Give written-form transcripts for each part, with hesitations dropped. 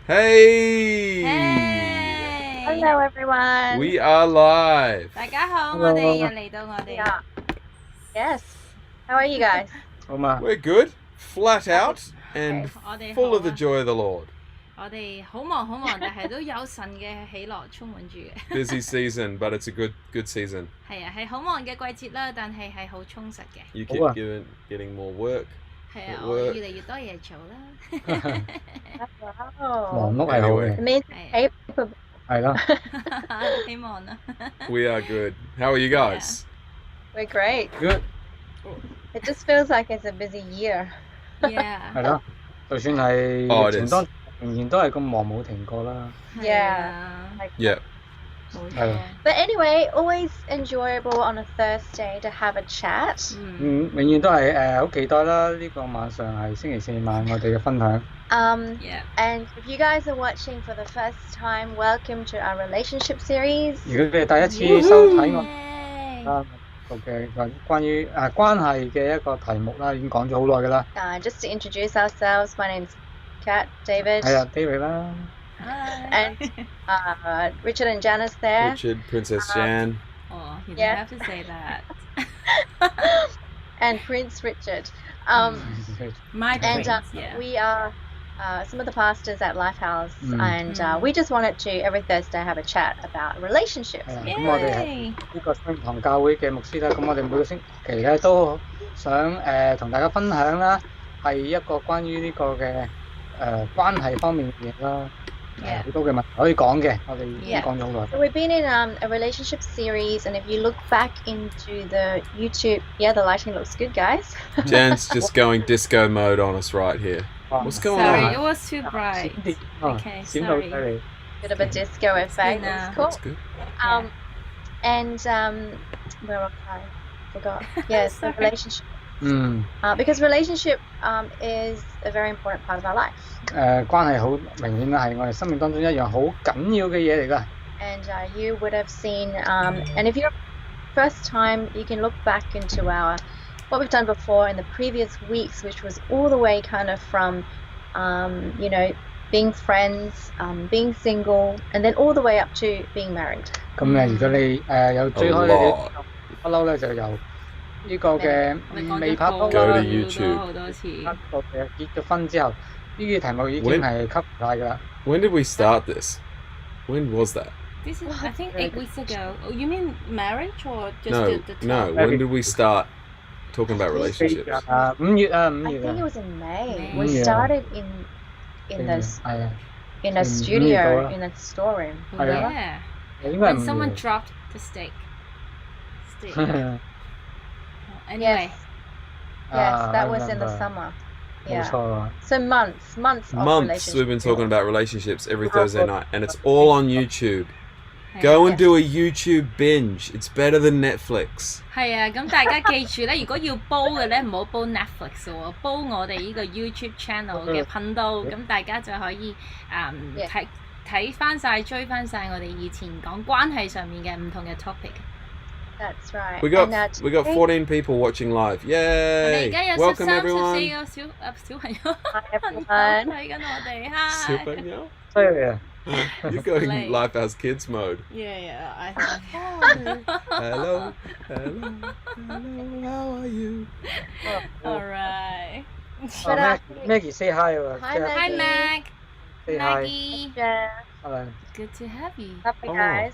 Hey! Hey! Hello everyone. We are live. 大家好，我哋又嚟到我哋。Yeah. Yes. How are you guys? We're good, flat out, and full of the joy of the Lord. 我哋好忙，但係都有神嘅喜樂充滿住嘅。Busy season, but it's a good season. 係啊，係好忙嘅季節啦，但係係好充實嘅。You keep getting more work. 係啊，我越嚟越多嘢做啦。忙碌係好嘅。係咯。希望啦。We are good. How are you guys? We're great. Good. It just feels like it's a busy year. Yeah. 係咯，就算係疫情當仍然都係咁忙冇停過啦。Yeah. Yeah. But anyway, always enjoyable on a Thursday to have a chat. 永遠都係好期待啦！呢個晚上係星期四晚我哋嘅分享。And if you guys are watching for the first time, welcome to our relationship series. 如果你係第一次收睇我嘅關於關係嘅一個題目啦，已經講咗好耐㗎啦。Just to introduce ourselves, my name's Kat, David. 係啊 ，David 啦。And Richard and Janice there. Richard, Princess Jan. Oh, you don't have to say that. And Prince Richard. My prince, we are some of the pastors at Lifehouse, and we just wanted to every Thursday have a chat about relationships. 咁我哋係呢個聖堂教會嘅牧師啦，咁我哋每個星期咧都想同大家分享啦，係一個關於呢個嘅關係方面嘅嘢啦。好多嘅問題可以講嘅，我哋已經講咗好耐。So we've been in a relationship series, and if you look back into the YouTube, the lighting looks good, guys. Jan's just going disco mode on us right here. What's going on? Sorry, it was too bright. Okay, sorry. Bit of a disco effect. That's cool. That's good. And where was I? Forgot. Yes, the relationship. Because relationship is a very important part of our life. 關係好明顯啦，係我哋生命當中一樣好緊要嘅嘢嚟㗎。And you would have seen, and if you're first time, you can look back into what we've done before in the previous weeks, which was all the way kind of from, being friends, being single, and then all the way up to being married. 咁如果你有追開呢不嬲咧，就由呢個嘅未拍拖啦，好多次。個嘅結咗婚之後，呢啲題目已經係 cover 晒㗎啦。When did we start this? When was that? This is, I think, 8 weeks ago. Oh, you mean marriage or just the talk? No. When did we start talking about relationships? 5月啊，5 I 月 think it was in May. We started in the studio in the storeroom. Yeah. When someone dropped the stick. Anyway. Yes, that was in the summer. Yeah. So months of relationships. We've been talking about relationships every Thursday night, and it's all on YouTube. Go and do a YouTube binge. It's better than Netflix. 係啊，咁大家記住咧，如果要煲嘅咧，唔好煲 Netflix 喎，煲我哋呢個 YouTube channel 嘅頻道，咁大家就可以睇翻晒、追翻晒我哋以前講關係上面嘅唔同嘅 topic。That's right. We got 14 people watching live. Yay! Welcome everyone. 14個小朋友 everyone 睇緊我哋 ，Hi。小朋友。犀利啊！ You're going Lifehouse Kids mode. Yeah. Hello. How are you? All right. Maggie say hi 喎。Hi Mag. Say hi. Maggie. Hello. Good to have you. Happy guys.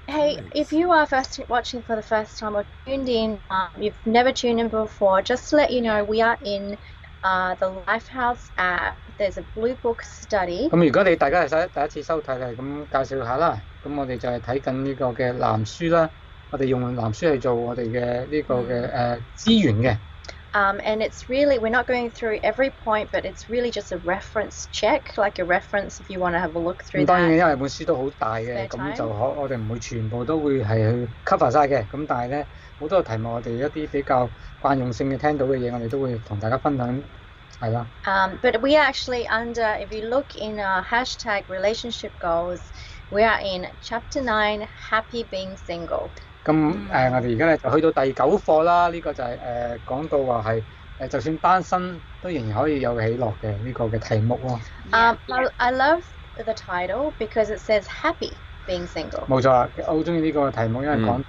Hey, if you are watching for the first time or tuned in, you've never tuned in before, just to let you know, we are in the Lifehouse app. There's a blue book study. 咁如果大家係第一次收睇咧，咁介紹下啦。咁我哋就係睇緊呢個嘅藍書啦。我哋用藍書嚟做我哋嘅呢個嘅資源嘅。And it's really, we're not going through every point, but it's really just a reference check, like a reference if you want to have a look through that. 當然因為本書都好大嘅，咁就我哋唔會全部都會係去 cover 晒嘅。咁但係咧好多題目我哋一啲比較慣用性嘅聽到嘅嘢，我哋都會同大家分享。係啦。But we are actually if you look in our hashtag relationship goals, we are in chapter 9, happy being single. 咁我哋而家咧就去到第9課啦，呢個就係講到話係就算單身都仍然可以有喜樂嘅呢個嘅題目咯。I love the title because it says happy being single. 冇錯啊，我好中意呢個題目，因為講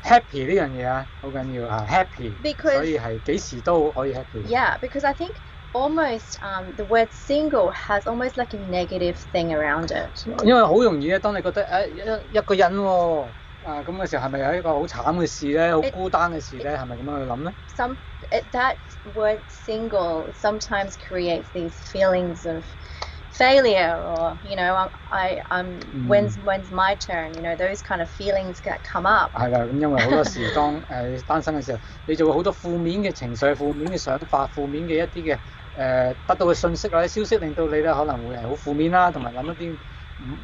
happy 呢樣嘢啊，好緊要啊 happy， 所以係幾時都可以 happy。Yeah, because I think almost the word single has almost like a negative thing around it. 因為好容易咧，當你覺得一個人喎咁嘅時候，係咪有一個好慘嘅事咧，好孤單嘅事咧？係咪咁樣去諗咧？ That word single sometimes creates these feelings of failure, or when's my turn, those kind of feelings that come up. 係啦，咁因為好多時當單身嘅時候，你就會好多負面嘅情緒、負面嘅想法、負面嘅一啲嘅得到嘅信息或者消息，令到你咧可能會係好負面啦，同埋諗一啲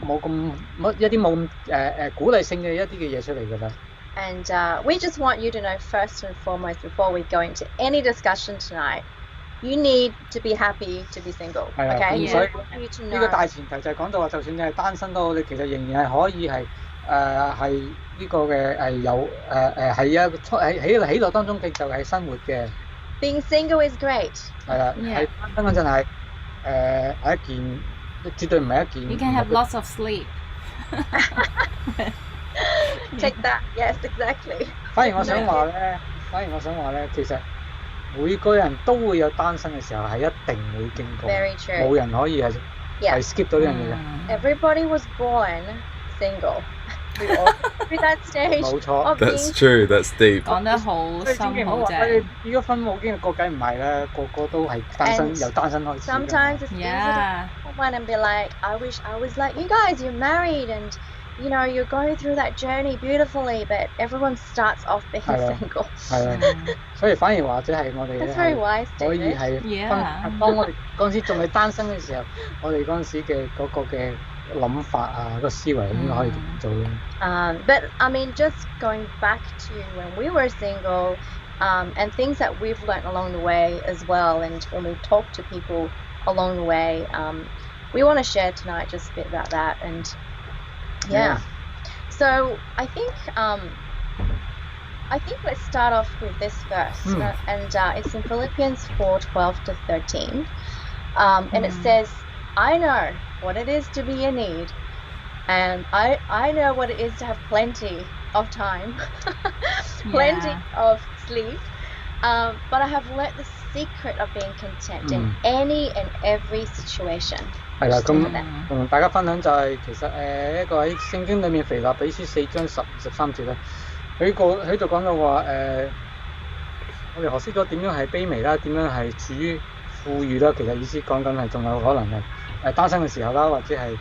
冇咁鼓勵性嘅一啲嘅嘢出嚟㗎啦。And we just want you to know first and foremost, before we go into any discussion tonight, you need to be happy to be single. Okay? 所以呢個大前提就係講到話，就算你係單身都好，你其實仍然係可以係呢個嘅有喺喜樂當中繼續係生活嘅。Being single is great. 係啦，喺單身嗰陣係一件絕對唔係一件。You can have lots of sleep. Take that, yes, exactly. 反而我想話咧，其實每個人都會有單身嘅時候，係一定會經過。Very true. 冇人可以係 skip 到呢樣嘢嘅。Everybody was born single. We all through that stage. 冇錯。That's true. That's deep. 講得好深好正。結咗婚冇經歷過，梗唔係啦，個個都係單身，由單身開始。Sometimes it's easy to come and be like, I wish I was like you guys. You're married and you're going through that journey beautifully, but everyone starts off being single. 係啊，所以反而或者係我哋 That's very wise, 可以係當我哋嗰陣時仲係單身嘅時候，我哋嗰陣時嘅嗰個嘅諗法啊，個思維應該可以做咯。But I mean, just going back to when we were single, and things that we've learned along the way as well, and when we talk to people along the way, we want to share tonight just a bit about that. And yeah. So I think let's start off with this verse, and it's in Philippians 4:12-13, and it says, "I know what it is to be in need, and I know what it is to have plenty of time, plenty of sleep, but I have learnt the secret of being content in any and every situation." 係啦，咁同大家分享就係其實一個喺聖經裏面腓立比書4章13節咧，佢度講到話我哋學識咗點樣係卑微啦，點樣係處於富裕啦，其實意思講緊係仲有可能係單身嘅時候啦，或者係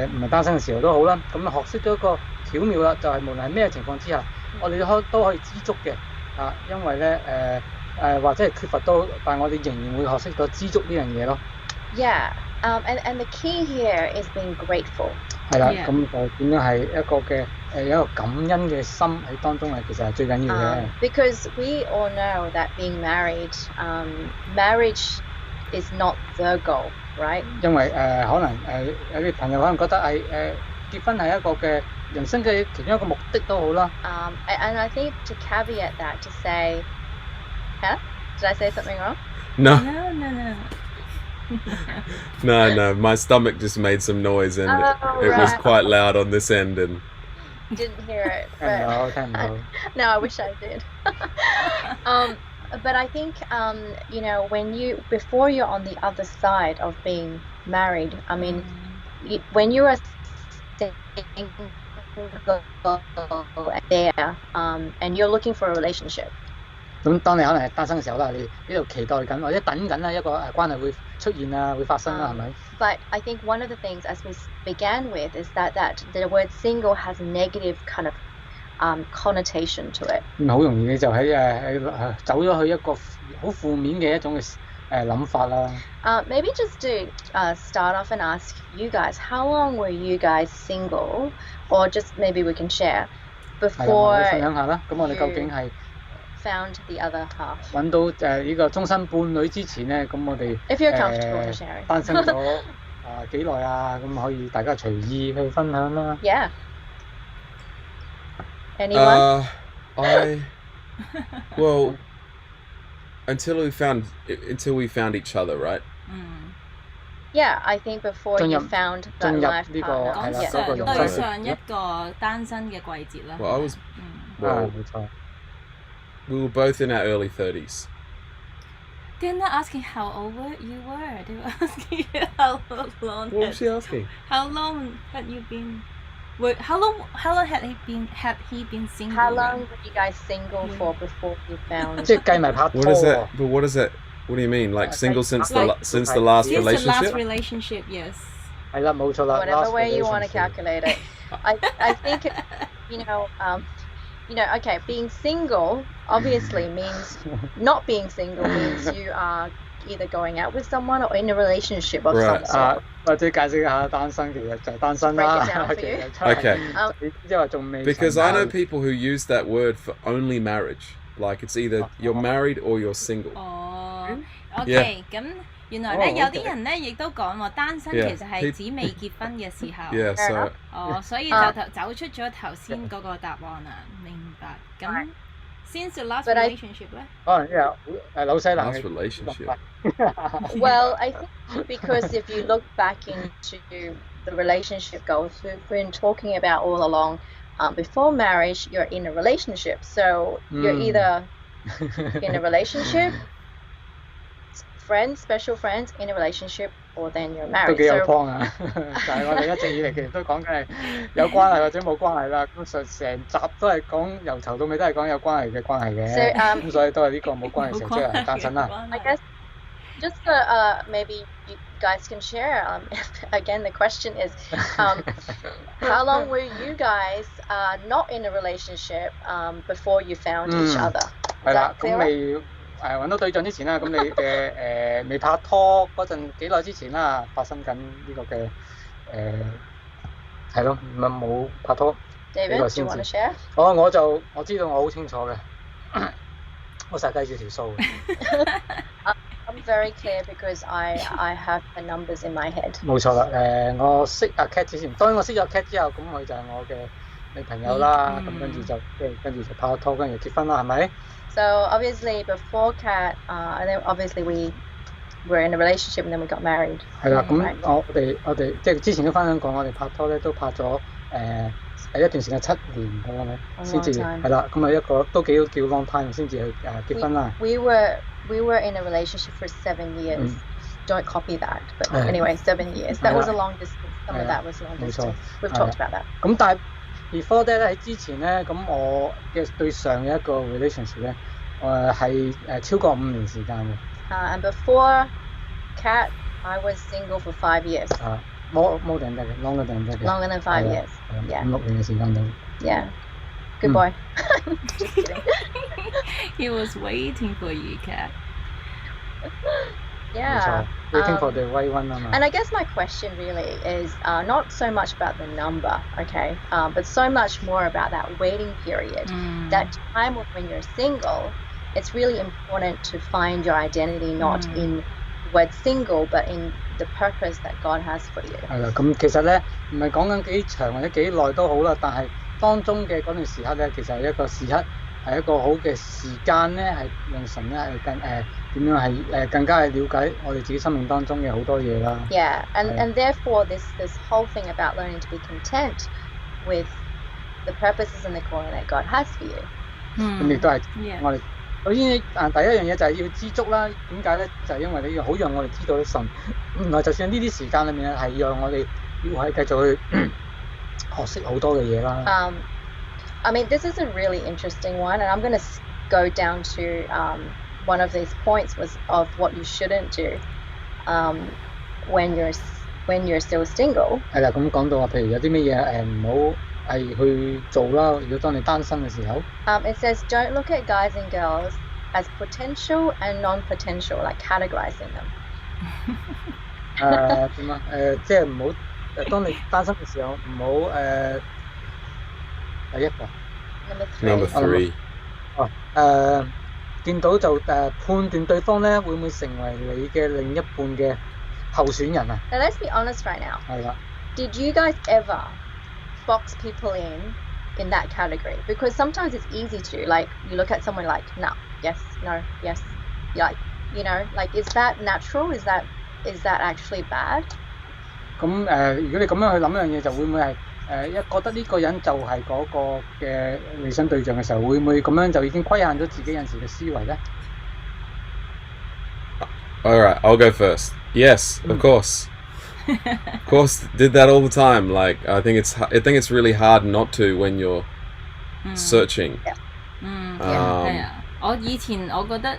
唔係單身嘅時候都好啦，咁學識咗一個巧妙啦，就係無論係咩情況之下，我哋都可以知足嘅因為咧或者係缺乏都，但係我哋仍然會學識咗知足呢樣嘢咯。Yeah, and the key here is being grateful. 係啦，咁就點樣係一個嘅有一個感恩嘅心喺當中其實係最緊要嘅。Because we all know that being married, marriage is not the goal, right? 因為可能有啲朋友可能覺得結婚係一個嘅人生嘅其中一個目的都好啦。And I think to caveat that, to say, did I say something wrong? No. No. No, my stomach just made some noise and it was quite loud on this end and didn't hear it. No, I wish I did. But I think before you're on the other side of being married, I mean, when you are there and you're looking for a relationship. 咁當你可能係單身嘅時候啦，你喺度期待緊或者等緊啦一個關係會出現啊，會發生啦，係咪？But I think one of the things, as we began with, is that the word single has a negative kind of connotation to it. 好容易你就喺走咗去一個好負面嘅一種嘅諗法啦。Maybe just to start off and ask you guys, how long were you guys single, or just maybe we can share before 分享下啦。咁我哋究竟係found the other half. 揾到呢個終身伴侶之前咧，咁我哋If you're comfortable to share. 單身咗幾耐啊？咁可以大家隨意去分享啦。Yeah. Anyone? Well, until we found each other, right? Yeah, I think before you found that 進入 life 呢個 partner. 係啦 Yeah. 嗰個容對器。上一個單身嘅季節啦。 Well, I was 啊， well, 冇錯。 we were both in our early 30s. They're not asking how old you were. They were asking you how long. What was she asking? How long had you been? How long had he been single? How long were you guys single for before you found? 即係計埋拍拖 What is 喎 that? But what is that? What do you mean? Like single since the Like- last Since the last relationship? relationship, yes. 係啦，冇錯啦。Whatever last way you want to relationship calculate it. I think okay, being single obviously means not being single means you are either going out with someone or in a relationship of some Right. sort. 啊，或者解釋下單身其實就係單身啦。 Break it down for 其 you. 實真係 Okay. 你即係話仲未 Because I know 成 people who use that word for only marriage. Like it's either you're married or you're single. 哦 Yeah. ，OK，咁原來咧哦有 OK 啲人咧亦都講喎，單身 Yeah. 其實係指未結婚嘅時候。 Yeah, so 哦，所以就走出咗頭先嗰個答案啦，明白。咁 since the last But I- relationship 咧，可能因為紐西蘭 last 嘅 relationship. Well, I think because if you look back into the relationship goals, we've been talking about all along. Before marriage, you're in a relationship, so you're either in a relationship, friends, special friends in a relationship, or then you're 都 married. 幾有 So 幫啊！但係我哋一直以嚟其實都講緊係有關係或者冇關係啦。咁成集都係講由頭到尾都係講有關係嘅關係嘅。 So, 咁所以都係呢個冇關係成即係單身啦。 I guess just maybe you guys can share. Again, the question is, how long were you guys not in a relationship before you found each other? Is 係啦 that，咁 clear? 未揾到對象之前啦，咁你嘅未拍拖嗰陣幾耐之前啦，發生緊呢個嘅係咯，咪冇拍拖。 David, do you want to share? 我知道我好清楚嘅，我實計住條數嘅。I'm very clear because I have the numbers in my head. 冇錯啦，我識阿 Cat 之前，當然我識咗 Cat 之後，咁佢就係我嘅女朋友啦，咁跟住就拍咗拖，跟住結婚啦，係咪？ So obviously before Kat, and then obviously we were in a relationship and then we got married. 係啦，咁 Right. 我哋即係之前都分享過，我哋拍拖咧都拍咗一段時間7年咁樣咧， A 先至 long time. 係啦，咁啊一個都叫 long time 先至去結婚啦。 We were in a relationship for 7 years. Don't copy that. But anyway, 7 years. That was a long distance. Some of that was long 冇錯 distance. We've talked about that. 咁但係 before that 咧喺之前咧，咁我嘅對上嘅一個 relationship 咧，係超過5年時間嘅。 And before Kat, I was single for 5 years. more than that 嘅 longer than that 嘅 Longer than 5 years. 係 Yeah. 5、6年嘅時間度。 Yeah. Good boy. Just kidding. he was waiting for you, Kat. 冇 Yeah. 錯 waiting for the right one 啊嘛。 And I guess my question really is not so much about the number, okay, but so much more about that waiting period. That time when you're single, it's really important to find your identity not in the word single, but in the purpose that God has for you. 係啦，咁其實咧唔係講緊幾長或者幾耐都好啦，但係當中嘅嗰段時刻咧，其實係一個時刻，係一個好嘅時間咧，係讓神咧係點樣係更加係了解我哋自己生命當中嘅好多嘢啦。 Yeah, and therefore this whole thing about learning to be content with the purposes and the calling that God has for you. 咁亦都係 Yeah. 我哋首先第一樣嘢就係要知足啦。點解咧？就係因為你要好讓我哋知道咧，神原來就算呢啲時間裏面咧，係讓我哋要係繼續去學識好多嘅嘢啦。I mean, this is a really interesting one, and I'm going to go down to one of these points of what you shouldn't do when you're still single. 係啦，咁講到話，譬如有啲乜嘢唔好係去做啦。如果當你單身嘅時候， It says don't look at guys and girls as potential and non-potential, like categorizing them. 點啊？即係唔好當你單身嘅時候，唔好第一個 Number Number 3. three. 見到就判斷對方咧會唔會成為你嘅另一半嘅候選人啊？ Now let's be honest right now. 係啦。 Did you guys ever box people in that category? Because sometimes it's easy to, like, you look at someone like, no, yes, no, yes. like like is that natural? Is that actually bad? 咁如果你咁樣去諗一樣嘢，就會唔會係一覺得呢個人就係嗰個嘅理想對象嘅時候，會唔會咁樣就已經規限咗自己有時嘅思維咧？ All right, I'll go first. Yes, of course. Of course, did that all the time. Like I think it's really hard not to when you're searching. 係啊，我以前我覺得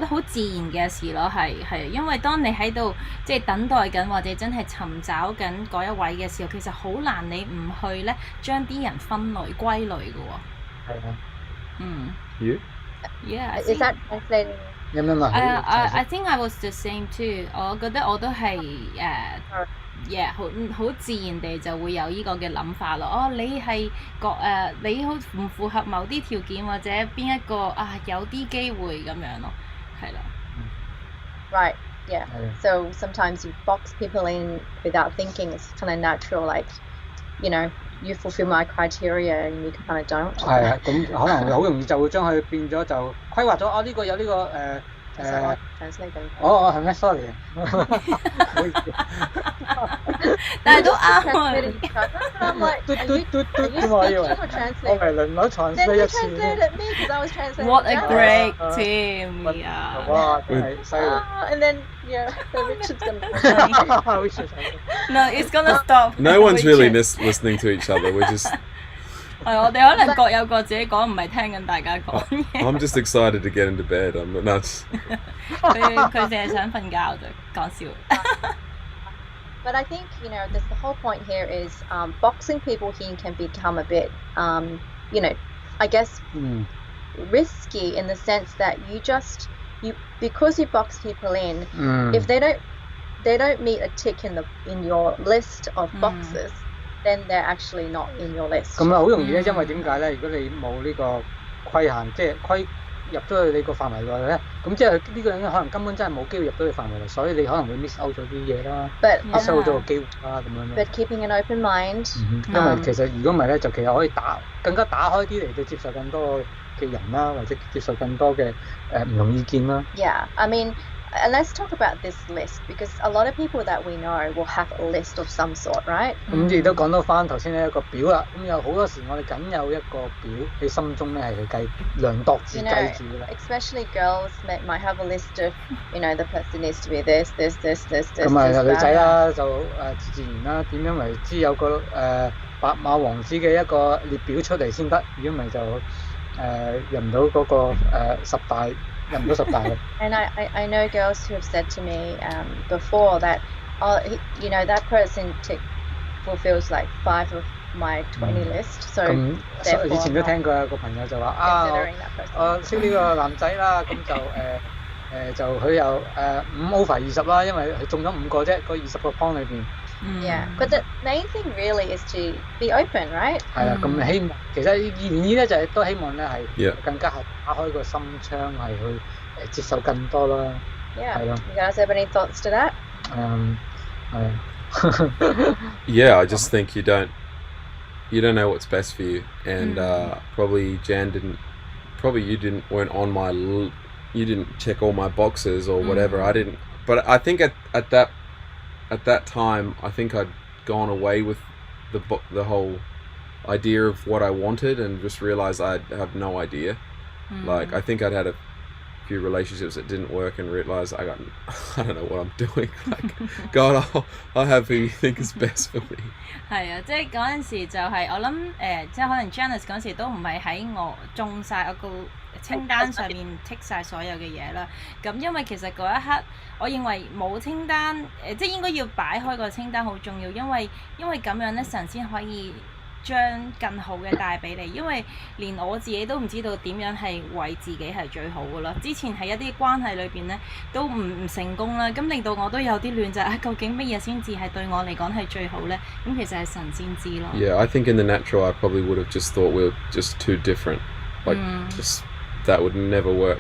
好自然嘅事咯，係因為當你喺度即係等待緊或者真係尋找緊嗰一位嘅時候，其實好難你唔去咧將啲人分類歸類嘅喎。係啊。You? Yeah. Is that translating? 有咩嘛？I think I was the same too。我覺得我都係好自然地就會有呢個嘅諗法咯。哦，你係你好唔符合某啲條件或者邊一個有啲機會咁樣咯，係啦。Right. Yeah. So sometimes you box people in without thinking. It's kind of natural. Like, you fulfill my criteria and you kind of don't. 係啊，咁可能會好容易就會將佢變咗就規劃咗呢個有呢個係咩 ？Sorry， 但係都啱啊。我以為我係輪流 translate 一次。What a great team! 哇，真係犀利。And then Richard's gonna. No, it's gonna stop. No one's really listening to each other. We're just. 係我哋可能各有各自己講，唔係聽緊大家講嘢。I'm just excited to get into bed. I'm nuts. 佢淨係想瞓覺就講笑。But I think the whole point here is boxing people in can become a bit I guess risky in the sense that because you box people in, if they don't meet a tick in your list of boxes. Then they're actually not in your list. 咁好容易咧，因為點解咧？如果你冇呢個規限，即係入咗去你個範圍內咧，咁即係呢個人可能根本真係冇機會入到你範圍內，所以你可能會 miss out 咗啲嘢啦，miss out 咗個機會啦咁樣。But keeping an open mind. 因為其實如果唔係咧，就其實可以更加打開啲嚟到接受更多嘅人啦，或者接受更多嘅唔同意見啦。Yeah, I mean. And let's talk about this list because a lot of people that we know will have a list of some sort, right? 咁亦都講到翻頭先呢一個表啦。咁有好多時我哋梗有一個表喺心中咧係去量度自計住嘅啦。Especially girls might have a list of, the person needs to be this. 咁啊女仔啦就自然啦，點樣為之有個白馬王子嘅一個列表出嚟先得，如果唔係就入唔到嗰個十大。And I know girls who have said to me before that, that person fulfills like 5 of my 20 list. So 咁以前都聽過有個朋友就話我識呢個男仔啦，咁就佢又5 over 20啦，因為佢中咗5個啫，嗰20個 point 裏邊。Yeah, but the main thing really is to be open, right? 係啦，咁希望其實原意咧就係都希望咧係更加係打開個心窗，係去接受更多啦。Yeah. You guys have any thoughts to that? Yeah, I just think you don't know what's best for you, and probably Jan you didn't check all my boxes or whatever. I didn't, but I think at that time, I think I'd gone away with the whole idea of what I wanted and just realized I have no idea. Like, I think I'd had a few relationships that didn't work and realized I don't know what I'm doing. Like, God, I'll have who you think is best for me. 係啊，即係嗰陣時就係我諗即係可能 Janice 嗰陣時都唔係喺我中晒我個清單上面剔晒所有嘅嘢啦。咁因為其實嗰一刻，我認為冇清單即係應該要擺開個清單好重要，因為咁樣咧神先可以將更好嘅帶俾你，因為連我自己都唔知道點樣係為自己係最好嘅啦。之前喺一啲關係裏邊咧都唔成功啦，咁令到我都有啲亂就係究竟乜嘢先至係對我嚟講係最好咧？咁其實係神先知咯。Yeah, I think in the natural I probably would have just thought we were just too different. Like just that would never work.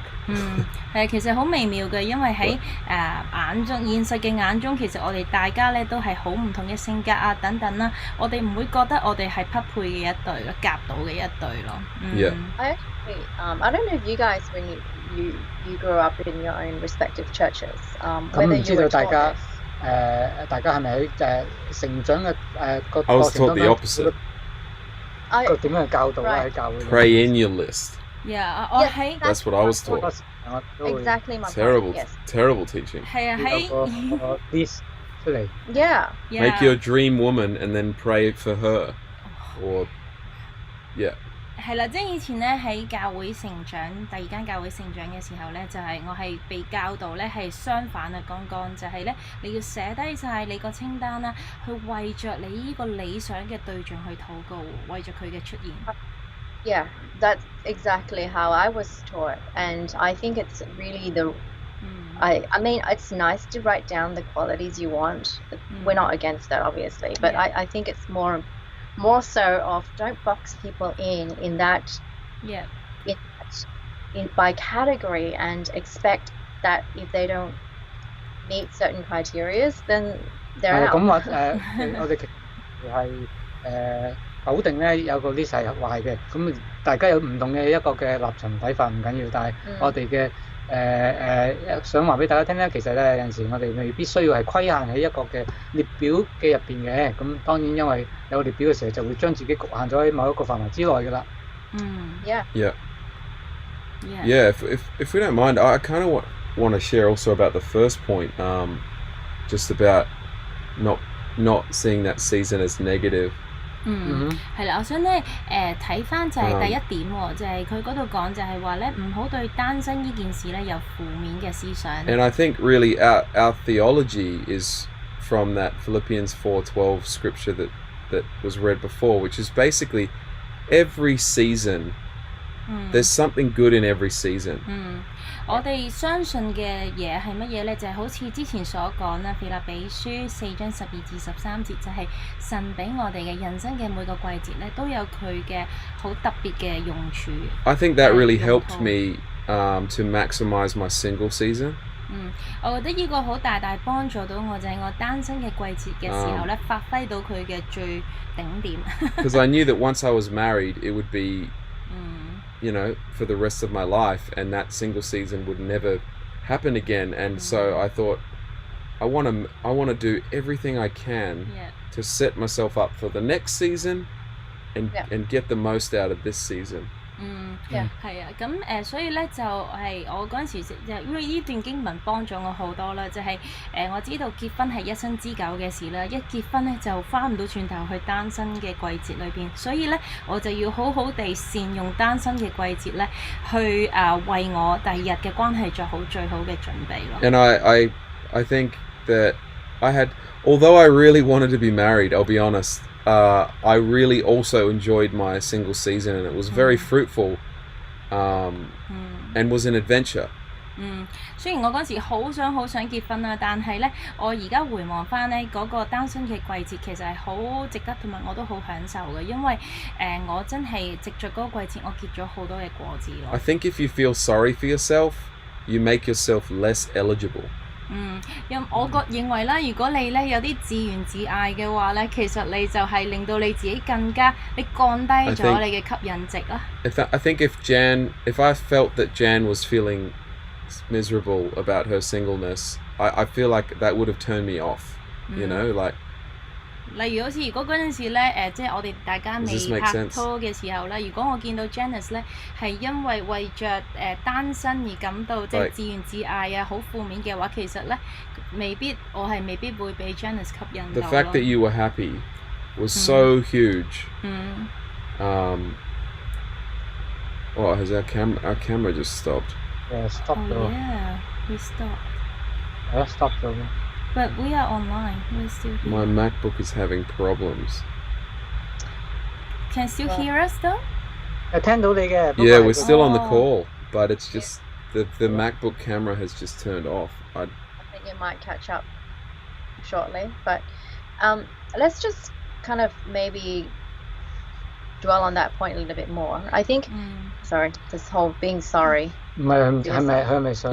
其實好微妙嘅，因為喺眼中現實嘅眼中，其實我哋大家咧都係好唔同嘅性格啊等等啦，我哋唔會覺得我哋係匹配嘅一對咯，夾到嘅一對咯。Yeah. I actually, I don't know if you guys, when you grew up in your own respective churches, 咁 whether 唔知 you 道 were 大 taught 家 this. 大家係咪喺成長嘅個 I 過 was 程 taught 當 the 中 opposite. 個點樣教導啊 Right. 喺教會裏面 Pray in your list. Yeah，我喺 That's what I was 好多 taught. 時我都會 Exactly my Terrible, point. Yes. terrible teaching. 係啊有個喺 list 出嚟。 Yeah. Make your dream woman and then pray for her. Or, yeah. 係啦，即係以前咧喺教會成長，第二間教會成長嘅時候咧，就係、我係被教導咧係相反啊，剛剛就係咧你要寫低晒你個清單啦，去為着你呢個理想嘅對象去禱告，為着佢嘅出現。Yeah, that's exactly how I was taught, and I think it's really I mean, it's nice to write down the qualities you want. We're not against that, obviously, but Yeah. I think it's more so of don't box people in that Yeah. by category and expect that if they don't meet certain criteria, then they're 咁 out. 我哋其實係否定咧有個 list 係壞嘅，咁大家有唔同嘅一個嘅立場睇法唔緊要，但係我哋嘅想話俾大家聽咧，其實咧有陣時我哋未必需要係規限喺一個嘅列表嘅入邊嘅，咁當然因為有列表嘅時候就會將自己局限咗喺某一個範圍之內㗎啦。Yeah. Yeah. Yeah, if we don't mind, I kind of want to share also about the first point, just about not seeing that season as negative. 係啦，我想咧睇翻就係第一點喎，就係佢嗰度講就係話咧唔好對單身呢件事咧有負面嘅思想。And I think really our theology is from that Philippians 4:12 scripture that was read before, which is basically every season, there's something good in every season. 我哋相信嘅嘢係乜嘢咧？就係好似之前所講啦，《腓立比書》4章12至13節，就係神俾我哋嘅人生嘅每個季節咧，都有佢嘅好特別嘅用處。I think that really helped me to maximize my single season. 我覺得呢個好大幫助到我，就係我單身嘅季節嘅時候咧，發揮到佢嘅最頂點。Because I knew that once I was married, it would be, you know, for the rest of my life, and that single season would never happen again. And so I thought, I want to do everything I can to set myself up for the next season, and get the most out of this season. 係啊，咁所以咧就係我嗰陣時因為呢段經文幫咗我好多啦，就係我知道結婚係一生之久嘅事啦，一結婚咧就翻唔到轉頭去單身嘅季節裏邊，所以咧我就要好好地善用單身嘅季節咧，去為我第二日嘅關係做好最好嘅準備咯。And I think that although I really wanted to be married, I'll be honest, I really also enjoyed my single season, and it was very fruitful, and was an adventure. 雖然我嗰時好想結婚啦，但係咧我而家回望翻咧嗰個單身嘅季節，其實係好值得，同埋我都好享受嘅，因為我真係藉着嗰個季節，我結咗好多嘅果子咯。I think if you feel sorry for yourself, you make yourself less eligible. 我認為啦，如果你咧有啲自怨自艾嘅話咧，其實你就係令到你自己更加你降低咗你嘅吸引值啦。I think if I felt that Jan was feeling miserable about her singleness, I feel like that would have turned me off. You know, like. 例如好似如果嗰陣時咧，即係我哋大家未拍拖嘅時候咧，如果我見到 Janice 咧係因為着單身而感到即係自怨自艾啊，好負面嘅話，其實咧我係未必會俾 Janice 吸引到咯。The fact that you were happy was so huge. Oh, has our camera just stopped? Stop 咗。Oh yeah, we stopped. Stop 咗。But we are online. We're still here. My MacBook is having problems. Can still hear us though? 聽到你嘅。Yeah, we're still on the call, but it's just the MacBook camera has just turned off. I think it might catch up shortly, but let's just kind of maybe dwell on that point a little bit more. I think, sorry, this whole being sorry. 唔係係咪想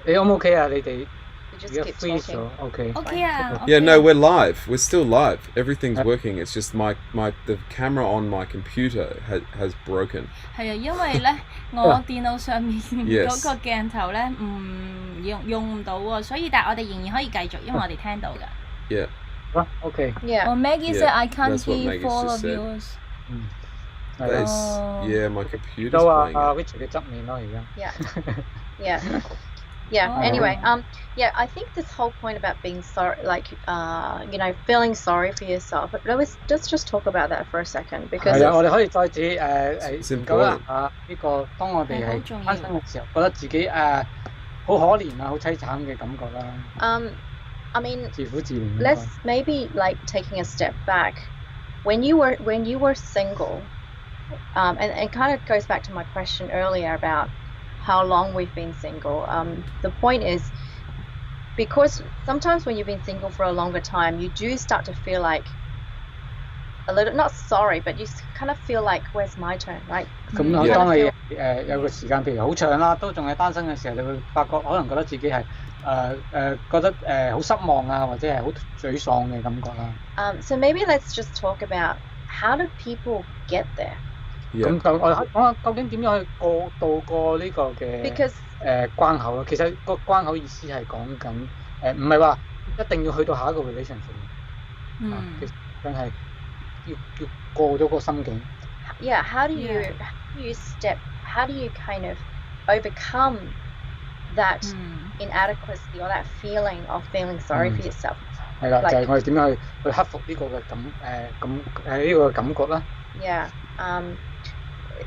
你 O 唔 OK 啊？你哋 We just 而家 keep freeze talking. 咗 OK。 OK 啊 Yeah, OK no, 啊 we're live. We're still live. Everything's working. It's just the camera on my computer has broken. 係啊，因為咧我電腦上面 Yes 嗰個鏡頭咧用唔到喎，所以但係我哋仍然可以繼續，因為我哋聽到㗎。Yeah. 好 OK。 Yeah. Well, Maggie said Yeah, I can't that's what hear Maggie's four just of said. yours. That is, Oh. yeah, my computer's 都話 playing it. Richard 嘅側面咯，而家。 Yeah. Yeah. Oh. Anyway, yeah, I think this whole point about being sorry, like, feeling sorry for yourself. But let's just talk about that for a second, because 係啊，我哋可以再次研究一下呢個，當我哋係單身嘅時候，覺得自己好可憐啊，好凄慘嘅感覺啦。I mean, 自苦自憐。 let's maybe like taking a step back. When you were single, and it kind of goes back to my question earlier about how long we've been single. The point is, because sometimes when you've been single for a longer time, you do start to feel like a little, not sorry, but you kind of feel like, where's my turn, right? 咁當你有個時間，譬如好長啦，都仲係單身嘅時候，你會發覺可能覺得自己係覺得好失望啊，或者係好沮喪嘅感覺啦。So maybe let's just talk about how do people get there? 咁我哋講下究竟點樣去渡過呢個嘅 Because 關口咯。其實個關口意思係講緊唔係話一定要去到下一個 relationship。其實真係要過咗個心境。Yeah, how do you kind of overcome that inadequacy or that feeling of feeling sorry for yourself? 係啦，就係我哋點樣去克服呢個嘅呢個感覺啦。Yeah.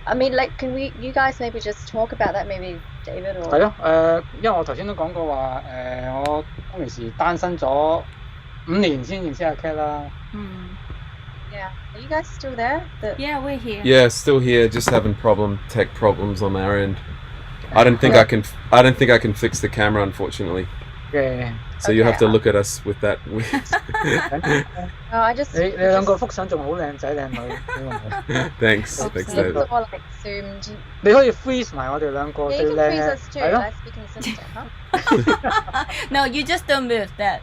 I mean, like, you guys maybe just talk about that, maybe David or... 係咯，因為我頭先都講過話，我當其時單身咗5年先認識阿 Cat 啦。Yeah. Are you guys still there? Yeah, we're here. Yeah, still here, just having tech problems on our end. I don't think I can fix the camera, unfortunately. So you have to look at us with that. No, I just... 你兩個幅相仲好靚仔靚女，Thanks, David. more like zoomed. 你可以 freeze 埋我哋兩個 Yeah, 最 you can 靚 freeze 嘅， us too. 係咯。 Let's be consistent, huh? No, you just don't move that.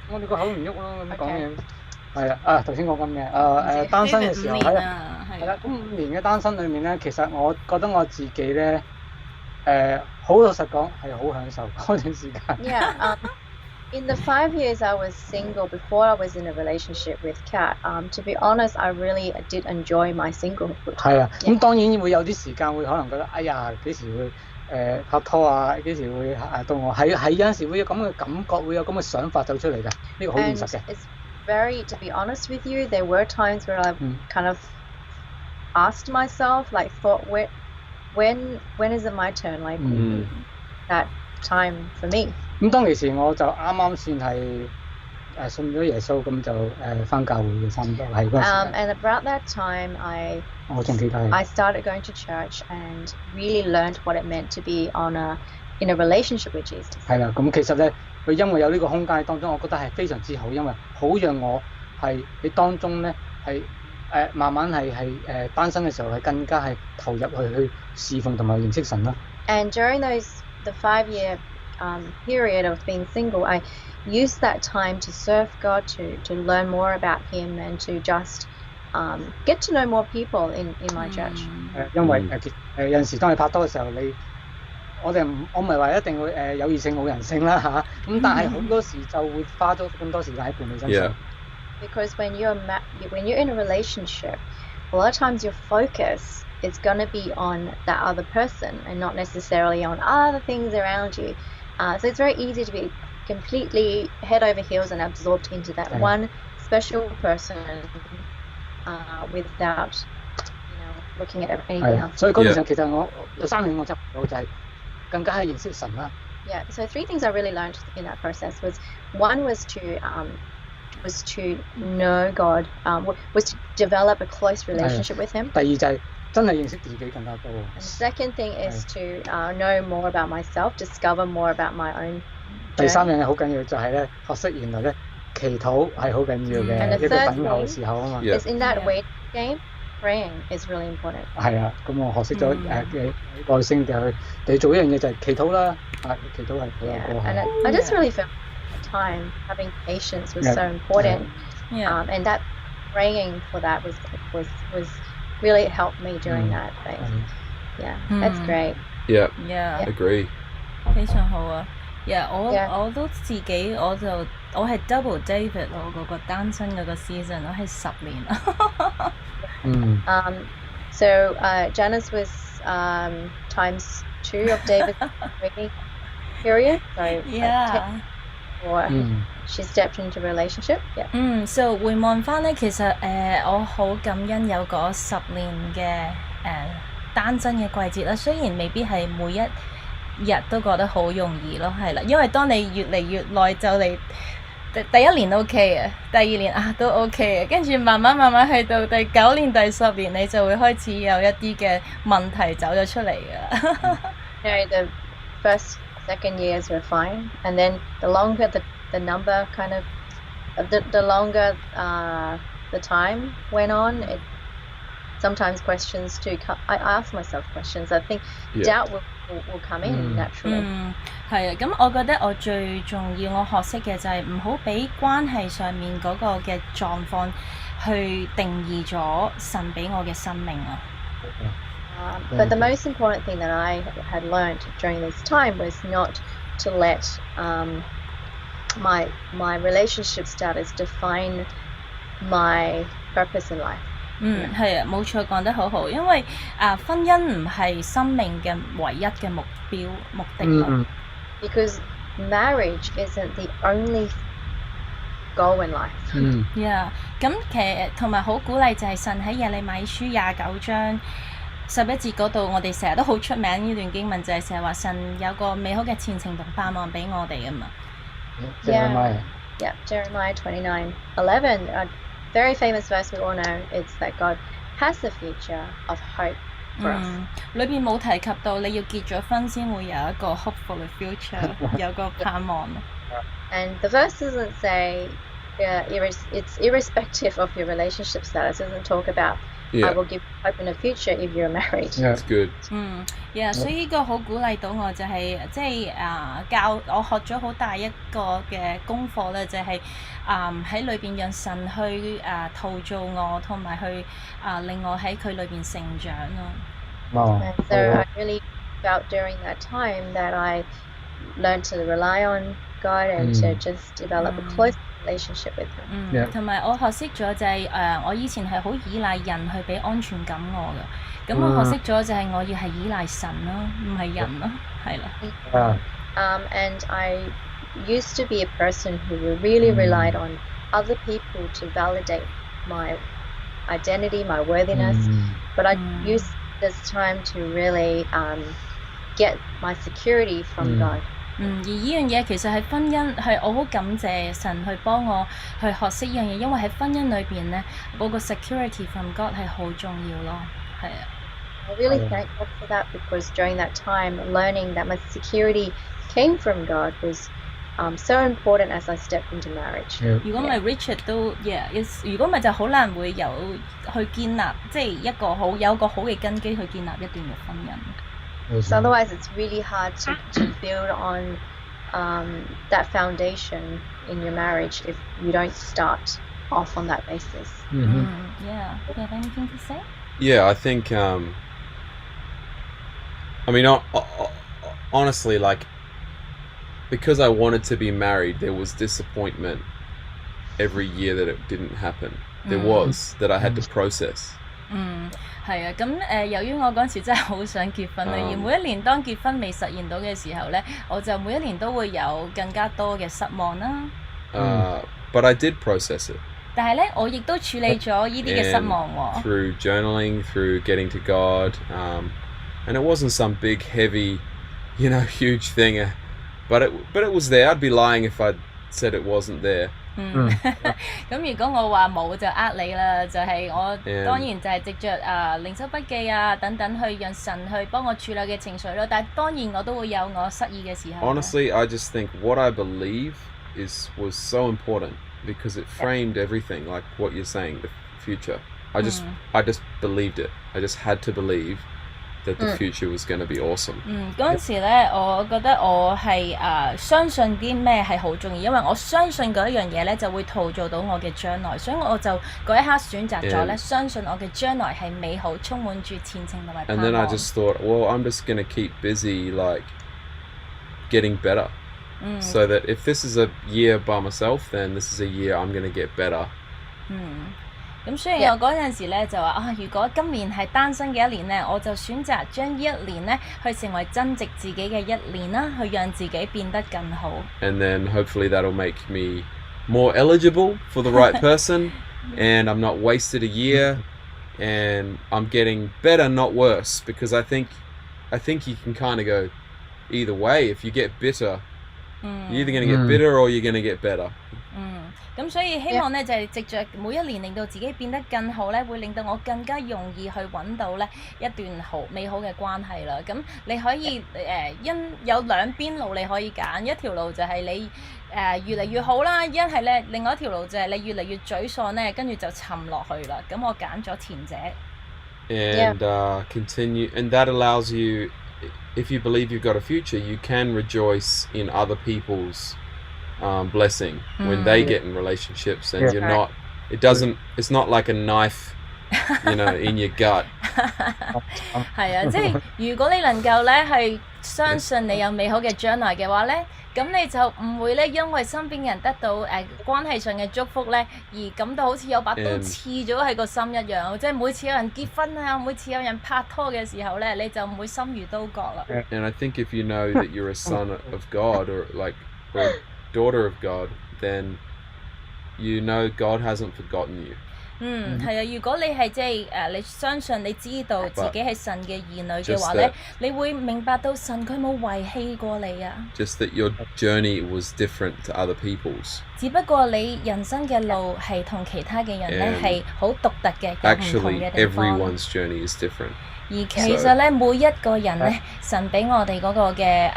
我哋個口唔喐咯，咁講嘢。係啊，頭先講緊咩？單身嘅時候係啦，咁5年嘅單身裏面咧，其實我覺得我自己咧，好老實講係好享受嗰段時間。Yeah. In the 5 years I was single before I was in a relationship with Kat, to be honest, I really did enjoy my singlehood. 係啊，咁當然會有啲時間會可能覺得，哎呀，幾時會拍拖啊？幾時會到我係有陣時會有咁嘅感覺，會有咁嘅想法走出嚟㗎，呢個好現實嘅。 It's very, to be honest with you, there were times where I kind of asked myself, like, thought, when is it my turn? Like, that time for me. 咁當其時我就啱啱先係信咗耶穌，咁就返教會嘅差唔多係嗰陣時。And about that time, I 我仲記得係。I started going to church and really learned what it meant to be in a relationship with Jesus. 係啦，咁其實咧，佢因為有呢個空間喺當中，我覺得係非常之好，因為好讓我係喺當中咧係慢慢係單身嘅時候係更加係投入去侍奉同埋認識神啦。And during the 5-year period of being single, I used that time to serve God, to learn more about Him, and to just get to know more people in my church. 因為有陣時當你拍拖嘅時候，我唔係話一定會有異性冇人性啦嚇，咁但係好多時就會花咗咁多時間喺伴侶身上。Because when you're in a relationship, a lot of times your focus is going to be on that other person and not necessarily on other things around you. So it's very easy to be completely head over heels and absorbed into that one special person without, looking at anything else. 所以嗰段時間其實我有3年我執到就係更加係認識神啦。Yeah. So 3 things I really learned in that process was, one was to know God, was to develop a close relationship with Him. 第二就係真係認識自己更加多。And the second thing is to know more about myself, discover more about my own journey. 第3樣嘢好緊要就係咧，學識原來咧祈禱係好緊要 And 嘅， the 一個 third 等候 thing 嘅時候啊嘛。 Yeah. is in that Yeah. waiting game, praying is really important. 係啊，咁我學識咗嘅耐性就係你做一樣嘢就係祈禱啦，祈禱係好有 Yeah. 過 And 效。 I just really felt at the time having patience was Yeah. so important. Yeah. And that praying for that was really helped me during that phase. Yeah, that's great. Yeah, Yeah. agree. 非常好啊！Yeah， Yeah. 我都自己我係 double David 咯，嗰個單身嗰個 season， 我係10年啊。So Janice was times 2 of David's waiting period. So Yeah. or she stepped into a relationship. Yeah. So 回望翻咧，其實我好感恩有嗰10年嘅單身嘅季節啦。雖然未必係每一日都覺得好容易咯，係啦，因為當你越嚟越耐就嚟第一年 OK 啊，第二年都 OK 嘅，跟住慢慢去到第9年、第10年，你就會開始有一啲嘅問題走咗出嚟㗎。The first, second years were fine, and then the longer the number kind of the longer the time went on, it sometimes questions too. I ask myself questions. I think doubt will come in naturally. 係啊，咁我覺得我最重要，我學識嘅就係唔好俾關係上面嗰個嘅狀況去定義咗神俾我嘅生命啊。But the most important thing that I had learned during this time was not to let my relationship status define my purpose in life. 係啊，冇錯，講得好好，因為婚姻唔係生命嘅唯一嘅目的咯。Because marriage isn't the only goal in life. Yeah， 咁其實同埋好鼓勵就係神喺耶利米書29章11節嗰度，我哋成日都好出名呢段經文，就係成日話神有個美好嘅前程同盼望俾我哋啊嘛。Jeremiah 29:11, a very famous verse we all know. It's that God has a future of hope for us. 裏邊冇提及到你要結咗婚先會有一個 hopeful 嘅 future， 有個盼望。And the verse doesn't say it's irrespective of your relationship status. It doesn't talk about I will give hope in the future if you're married. That's good. 所以呢個好鼓勵到我，就係即係教我學咗好大一個嘅功課咧，就係喺裏邊讓神去陶造我，同埋去令我喺佢裏邊成長咯。And so I really felt during that time that I learned to rely on God and to just develop a close relationship with Him. 同埋我學識咗就係我以前係好依賴人去俾安全感我嘅，咁我學識咗就係我要係依賴神咯，唔係人咯，係啦。And I used to be a person who really relied on other people to validate my identity, my worthiness. But I used this time to really get my security from God. 而呢樣嘢其實係婚姻係我好感謝神去幫我去學識呢樣嘢，因為喺婚姻裏邊咧，嗰個 security from God 係好重要咯，係啊。I really thank God for that because during that time, learning that my security came from God was so important as I stepped into marriage. 如果唔係 Richard 都如果唔係就好難會有去建立，即係有個好嘅根基去建立一段嘅婚姻。So otherwise, it's really hard to build on that foundation in your marriage if you don't start off on that basis. Yeah. Do you have anything to say? Yeah, I think. I mean, honestly, like, because I wanted to be married, there was disappointment every year that it didn't happen. There was that I had to process. 係啊，咁由於我嗰陣時真係好想結婚啦，而每一年當結婚未實現到嘅時候咧，我就每一年都會有更加多嘅失望啦。But I did process it. 但係咧，我亦都處理咗呢啲嘅失望喎。Through journaling, through getting to God, and it wasn't some big, heavy, huge thing. But it was there. I'd be lying if I said it wasn't there. 咁如果我話冇就你啦，就係我當然就係藉着靈修筆記等等去讓神去幫我處理嘅情緒咯。但係當然我都會有我失意嘅時候。Honestly, I just think what I believe was so important because it framed everything, like what you're saying, the future. I just believed it. I just had to believe that the future was going to be awesome. 嗰陣時咧，我覺得我係相信啲咩係好重要，因為我相信嗰一樣嘢咧就會陶造到我嘅將來，所以我就嗰一刻選擇咗咧，相信我嘅將來係美好，充滿住前程同埋盼望。And then I just thought, well, I'm just going to keep busy, like, getting better. So that if this is a year by myself, then this is a year I'm going to get better. 咁所以我嗰陣時咧就話如果今年係單身嘅一年咧，我就選擇將呢一年咧去成為增值自己嘅一年啦，去讓自己變得更好。And then hopefully that'll make me more eligible for the right person, and I'm not wasted a year, and I'm getting better, not worse, because I think you can kind of go either way. If you get bitter, you're either going to get bitter or you're going to get better. 咁所以希望咧就係藉着每一年令到自己變得更好咧，會令到我更加容易去揾到咧一段美好嘅關係啦。咁你可以因有兩邊路你可以揀，一條路就係你越嚟越好啦，一係咧另外一條路就係你越嚟越沮喪咧，跟住就沉落去啦。咁我揀咗前者。And continue, and that allows you, if you believe you've got a future, you can rejoice in other people's blessing when they get in relationships, and you're not. It's not like a knife, in your gut. 係啊，即係如果你能夠咧係相信你有美好嘅將來嘅話咧，咁你就唔會咧因為身邊人得到關係上嘅祝福咧，而感到好似有把刀刺咗喺個心一樣。即係每次有人結婚啊，每次有人拍拖嘅時候咧，你就唔會心如刀割啦。And I think if you know that you're a son of God, or a daughter of God, then you know God hasn't forgotten you. 係啊，如果你係即係你相信你知道自己係神嘅兒女嘅話咧，你會明白到神佢冇遺棄過你啊。Just that your journey was different to other people's. 只不過你人生嘅路係同其他嘅人咧係好獨特嘅，有唔同嘅地方。Actually, everyone's journey is different. 而其實咧，每一個人咧，神俾我哋嗰個嘅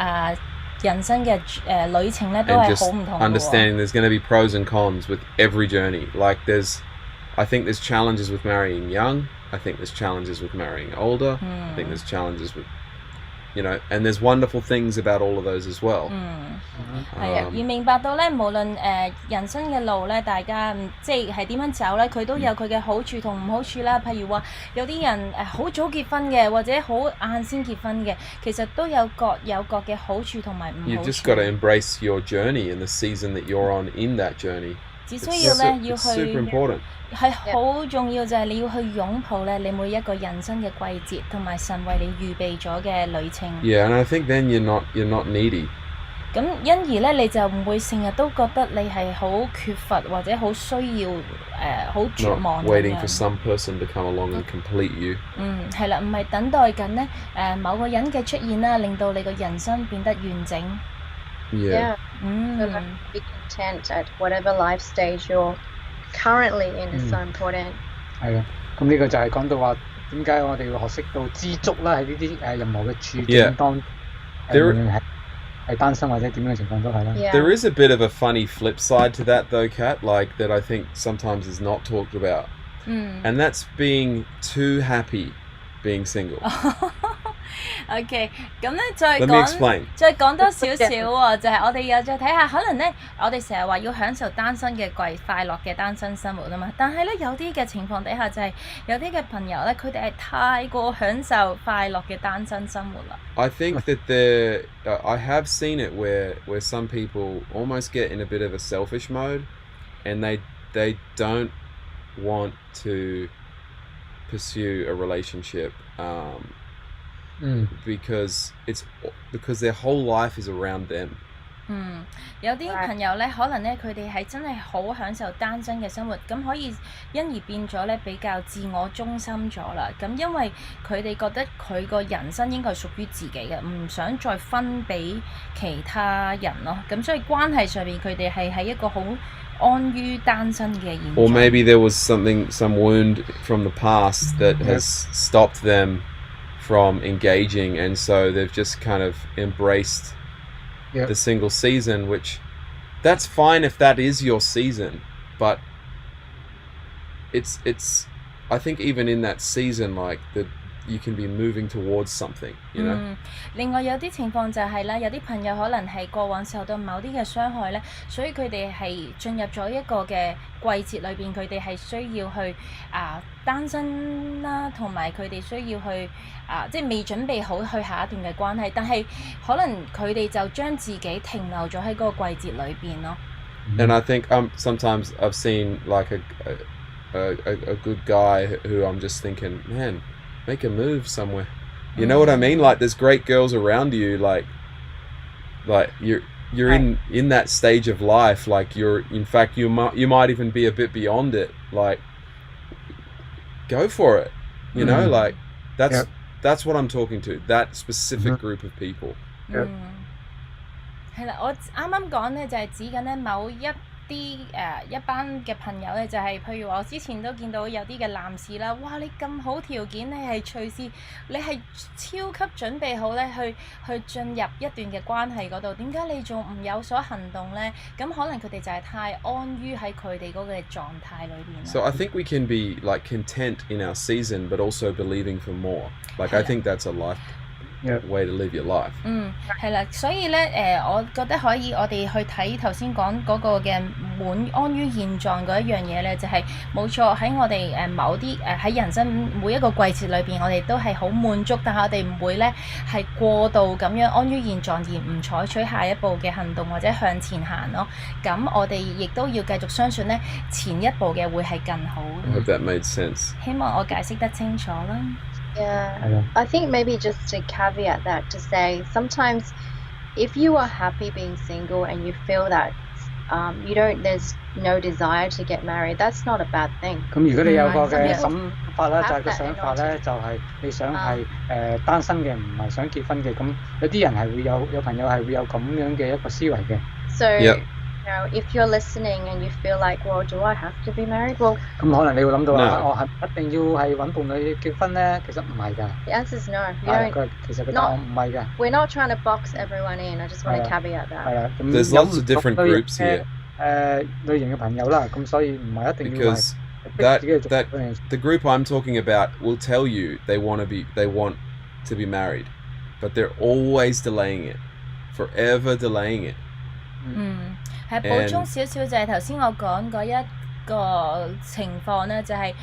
人生嘅旅程咧，都係好唔同嘅。Understanding there's going to be pros and cons with every journey. Like I think there's challenges with marrying young. I think there's challenges with marrying older. I think there's challenges with, and there's wonderful things about all of those as well. 係啊，而明白到咧，無論人生嘅路咧，大家即係點樣走咧，佢都有佢嘅好處同唔好處啦。譬如話有啲人好早結婚嘅，或者好晏先結婚嘅，其實都有各嘅好處同埋唔好處。You've just got to embrace your journey and the season that you're on in that journey. 只需要咧要去 super important. 係好重要，就係你要去擁抱咧你每一個人生嘅季節，同埋神為你預備咗嘅旅程。Yeah, and I think then you're not needy. 咁因而咧，你就唔會成日都覺得你係好缺乏或者好需要好絕望咁樣。Not waiting for some person to come along and complete you. 係啦，唔係等待緊咧某個人嘅出現啦，令到你個人生變得完整。Yeah. So be content at whatever life stage you're currently in is so important. 係啊，咁呢個就係講到話點解我哋要學識到知足啦，喺呢啲任何嘅處境當係單身或者點樣嘅情況都係啦。There is a bit of a funny flip side to that though, Kat, like that I think sometimes is not talked about. And that's being too happy being single. OK， 咁咧再講多少少喎，就係我哋又再睇下，可能咧我哋成日話要享受單身嘅快樂嘅單身生活啊嘛，但係咧有啲嘅情況底下就係有啲嘅朋友咧，佢哋係太過享受快樂嘅單身生活啦。I think that I have seen it where some people almost get in a bit of a selfish mode, and they don't want to pursue a relationship. Because their whole life is around them. 有啲朋友咧，可能咧佢哋係真係好享受單身嘅生活，咁可以因而變咗咧比較自我中心咗啦。咁因為佢哋覺得佢個人生應該係屬於自己嘅，唔想再分俾其他人咯。咁所以關係上面佢哋係喺一個好安於單身嘅現象。Or maybe there was some wound from the past that has stopped them from engaging, and so they've just kind of embraced the single season, which that's fine if that is your season, but it's I think even in that season, like you can be moving towards something, you know. 另外有啲情況就係啦，有啲朋友可能係過往受到某啲嘅傷害咧，所以佢哋係進入咗一個嘅季節裏邊，佢哋係需要去單身啦，同埋佢哋需要去即係未準備好去下一段嘅關係，但係可能佢哋就將自己停留咗喺嗰個季節裏邊咯。And I think sometimes I've seen like a good guy who I'm just thinking, man, make a move somewhere. You know what I mean? Like there's great girls around you, like you're in that stage of life, like in fact you might even be a bit beyond it. Like go for it. You know, like that's what I'm talking to. That specific group of people. 係啦，我啱啱講咧就係指緊咧某一班嘅朋友咧，就係譬如話我之前都見到有啲嘅男士啦，哇！你咁好條件，你係隨時你係超級準備好咧去進入一段嘅關係嗰度，點解你仲唔有所行動咧？咁可能佢哋就係太安於喺佢哋嗰個狀態裏邊。So I think we can be like content in our season, but also believing for more. Like I think that's a way to live your life. 係啦，所以咧我覺得可以我哋去睇頭先講嗰個嘅滿安於現狀嗰一樣嘢咧，就係冇錯喺我哋某啲喺人生每一個季節裏邊，我哋都係好滿足，但係我哋唔會咧係過度咁樣安於現狀而唔採取下一步嘅行動或者向前行咯。咁我哋亦都要繼續相信咧前一步嘅會係更好。I hope that made sense. 希望我解釋得清楚啦。Yeah, I think maybe just to caveat that, to say sometimes if you are happy being single and you feel that there's no desire to get married, that's not a bad thing. 咁如果你有個嘅諗法啦，就係個想法咧，就係你想係單身嘅，唔係想結婚嘅，咁有啲人係會有朋友係會有咁樣嘅一個思維嘅。So if you're listening and you feel like, well, do I have to be married? Well, 咁可能你會諗到我係一定要係揾伴侶結婚咧，其實唔係㗎。The answer is no. You don't. 其實個答案唔係㗎。We're not trying to box everyone in. I just want to caveat that. 係啊，咁 There's lots of different groups here. 類型嘅朋友啦，咁所以唔係一定要係 the group I'm talking about will tell you they want to be married, but they're always delaying it, forever delaying it. 係補充少少就係頭先我講嗰一個情況咧，就係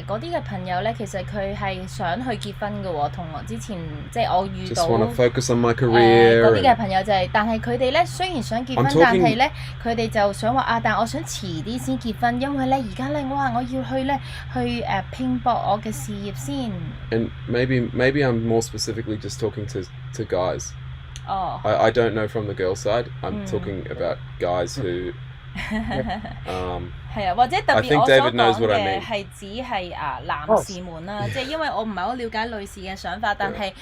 嗰啲嘅朋友咧，其實佢係想去結婚嘅喎，同我之前即係我遇到 Just want to focus on my career 嗰啲嘅朋友就係，但係佢哋咧雖然想結婚，但係咧佢哋就想話但我想遲啲先結婚，因為咧而家咧我話我要去拼搏我嘅事業先。And maybe I'm more specifically just talking to guys. Oh. I don't know from the girl side. I'm talking about guys who 係或者特別我所講嘅係指係男士們啦，即係因為我唔係好了解女士嘅想法，但係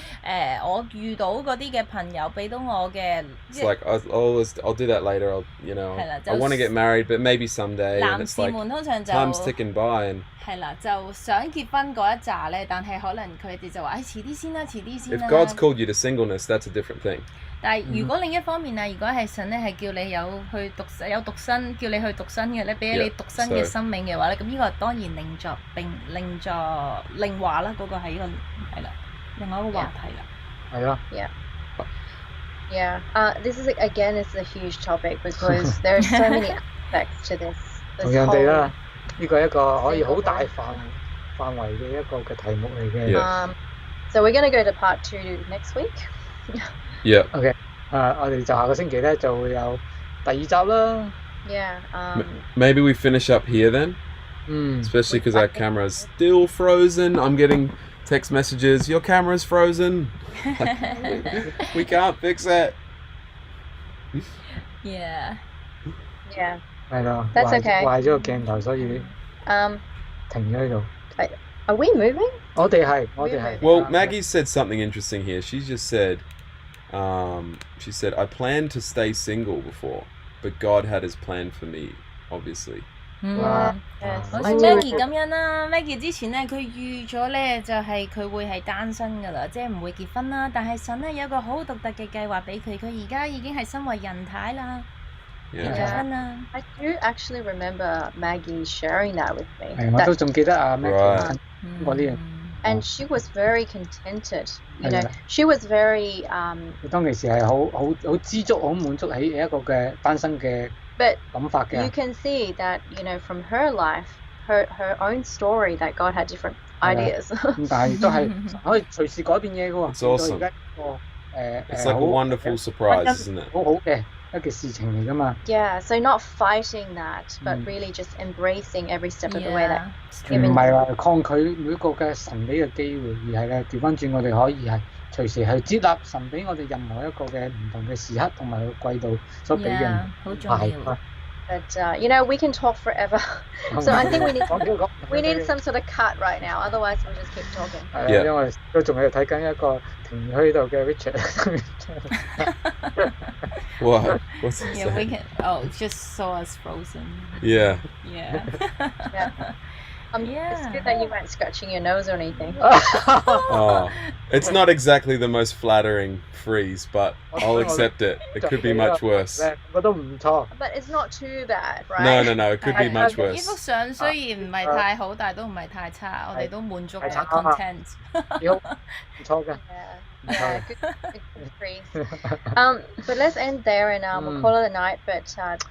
我遇到嗰啲嘅朋友俾到我嘅 It's like I'll do that later. I want to get married, but maybe someday. 男士們通常就 time's ticking by and 係啦，就想結婚嗰一紮咧，但係可能佢哋就話遲啲先啦。If God's called you to singleness, that's a different thing. 但係如果另一方面如果係神咧係叫你有獨身，叫你去獨身嘅咧，俾你獨身嘅生命嘅話咧，咁呢個當然另話啦，嗰個係一個係啦，另外一個話題啦。係啊。Yeah. This is a huge topic because there are so many aspects to this. 同樣地啦，呢個係一個可以好大範圍嘅一個嘅題目嚟嘅。So we're going to go to part 2 next week. Yeah. Okay. 我哋就下個星期咧就會有第二集啦。Yeah. Maybe we finish up here then. Especially because our camera's still frozen. I'm getting text messages. Your camera's frozen. We can't fix it. Yeah. 係咯。That's okay. 壞咗個鏡頭，所以停咗喺度。Are we moving? 我哋係。Well, Maggie said something interesting here. She just said, she said, I planned to stay single before, but God had His plan for me, obviously. 好似 Maggie 咁樣啦 ，Maggie 之前咧佢預咗咧就係佢會係單身噶啦，即係唔會結婚啦。但係神咧有個好獨特嘅計劃俾佢，佢而家已經係身為人太啦。Yeah. 結咗婚啦。 I do actually remember Maggie sharing that with me. 係，我都仲記得阿 Maggie Right. 講過呢樣。 And she was very contented. You 係 know, 啦， she was very 佢當其時係好知足、好滿足喺一個嘅單身嘅 but 諗法 you 嘅。 can see that, you know, from her life, her own story, that God had different ideas. 咁但係亦都係可以隨時改變嘢嘅喎。 It's awesome. 而家一個 It's like a wonderful surprise, isn't it? 好好嘅一件事情嚟噶嘛。 Yeah, so not fighting that, but Mm. really just embracing every step of the way that Yeah. 唔係話抗拒每一個嘅神俾嘅機會，而係咧調翻轉，我哋可以係隨時去接納神俾我哋任何一個嘅唔同嘅時刻同埋個季度所俾嘅 Yeah，好重要。係 But you know, we can talk forever. So I think we need 講we need some sort of cut right now. Otherwise, we'll just keep talking. 係啊， Yeah. 因為都仲喺度睇緊一個停墟度嘅 Richard。 What? What's it Yeah, we say? can. Oh, just saw us frozen. Yeah. Yeah. Yeah. It's Yeah. good that you weren't scratching your nose or anything. Oh, it's not exactly the most flattering freeze, but I'll accept it. It could be much worse. 我都唔錯。 But it's not too bad, right? No, no, no. It could be much 呢幅 worse. 相雖然唔係太好，但係都唔係太差，我哋都滿足嘅係 content。幾好，唔錯嘅。 Yeah, good freeze. But let's end there and we'll call it a night. But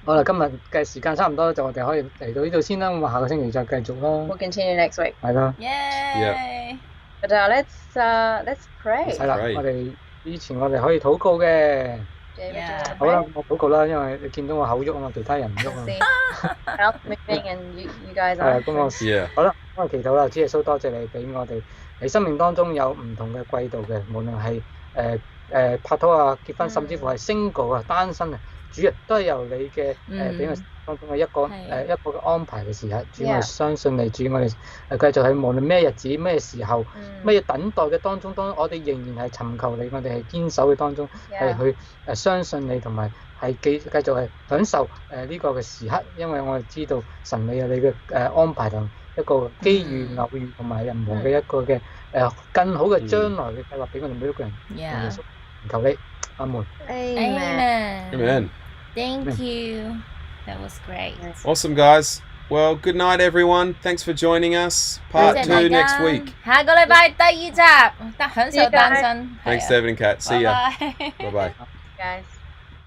好啦，今日嘅時間差唔多，就我哋可以嚟到呢度先啦。咁啊，下個星期再繼續啦。 we'll continue next week. 係啦， Yay！ But let's pray. 係啦， Great. 我哋以前我哋可以禱告嘅。 David, do you Yeah. want to 好啦 pray?，我禱告啦，因為你見到我口喐啊嘛，其他人唔喐啊。 See, mouth moving and you guys 係啊， are. 咁我 Yeah. 好啦，咁我祈禱啦，主耶穌多謝你俾我哋喺生命當中有唔同嘅季度嘅，無論係拍拖啊、結婚，甚至乎係 single 啊、單身啊，主啊都係由你嘅俾我當中嘅一個係一個嘅安排嘅時刻，主 Yeah. 我哋相信你，主我哋繼續喺無論咩日子、咩時候、 Mm. 咩等待嘅當中，當我哋仍然係尋求你，我哋係堅守嘅當中，係 Yeah. 去相信你，同埋係繼續係享受呢個嘅時刻，因為我哋知道神你有你嘅安排同一個機遇、偶遇同埋任何嘅一個嘅更好嘅將來嘅計劃俾我哋每一個人。 Yeah. 求你，阿門。 Amen. Amen. Thank you. That was great. Awesome, guys. Well, good night, everyone. Thanks for joining us. 多 Part 謝 2 大 next 家 week. 下個禮拜第二集，得享受單身。 Thanks, David and Kat. See ya. 拜拜。 Bye bye. Guys.